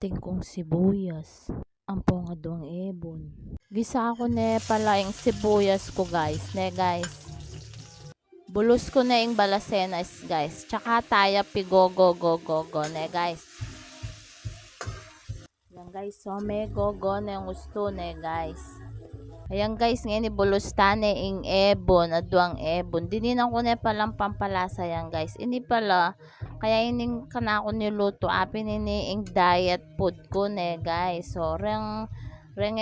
ating kong sibuyas. Ang nga doang ebon. Gisa ko na pala yung sibuyas ko guys. Ne guys. Bulos ko na yung balasenas guys. Tsaka tayo pigogo-go-go-go ne guys. Yan guys. So may go-go na yung gusto ne guys. Ayan guys, ngayon ibulos tane ing ebon, aduang ebon. Dininan ko na palang pampalasa yan guys. Ini pala, kaya ining kana ko niluto, apin ini ing diet food ko ne guys. So, reng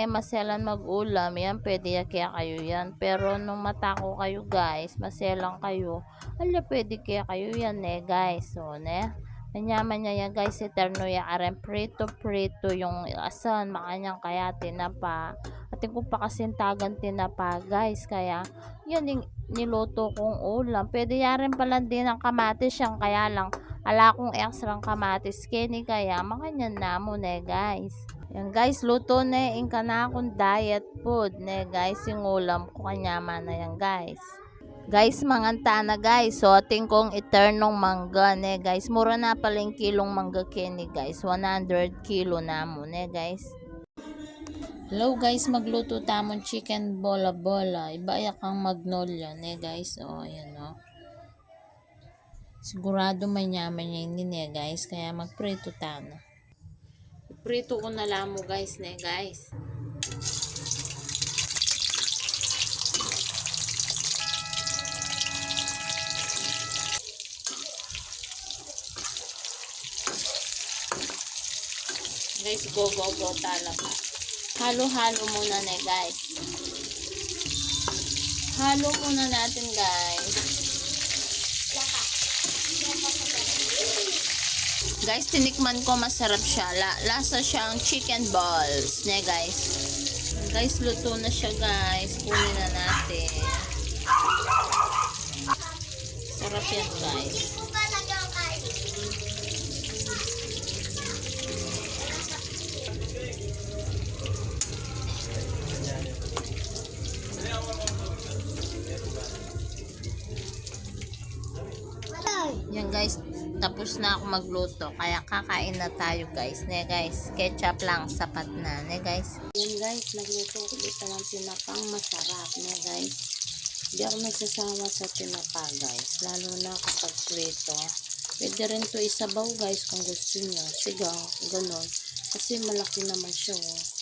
maselan mag-ulam, yan pwede kaya kayo yan. Pero nung mata ko kayo guys, maselang kayo, ala pwede kaya kayo yan ne guys. So, ne. Nanyaman niya yan guys, eterno ya aren prito yung asan, makanyang kaya tinapa. Ating ko pa kasintagan tinapa guys, kaya yan yung niluto kong ulam. Pwede yaren pala din ang kamatis yung kaya lang ala kong extra kamatis kini kaya makanyan namo ne guys. Yan guys, luto na yung kana akong diet food ne guys, yung ulam ko kanyaman na yan guys. Guys, manganta na guys. So, ating kong eternong mangga ne guys. Mura na pala yung kilong mangga kini guys. 100 kilo na mo ne guys. Hello guys, magluto tamon chicken bola-bola. Iba kang magnolia ne guys. O, ayan o. Sigurado may nyaman niya yun ne guys. Kaya magprito tano. Prito ko na lang mo guys ne guys. Guys, go talaga. Halo-halo muna na guys. Halo muna natin guys. Guys, tinikman ko masarap siya. Lasa siyang chicken balls. Ne guys. Guys, luto na siya guys. Kunin na natin. Sarap yan guys. Yan guys, tapos na ako magluto. Kaya kakain na tayo guys. Ne guys, ketchup lang, sapat na. Ne guys. Yan guys, nagluto ulit ng tinapang masarap. Ne guys. Hindi ako nagsasawa sa tinapa guys. Lalo na kapag prito. Pwede rin to isabaw guys kung gusto nyo. Sigaw, ganun. Kasi malaki naman siya oh.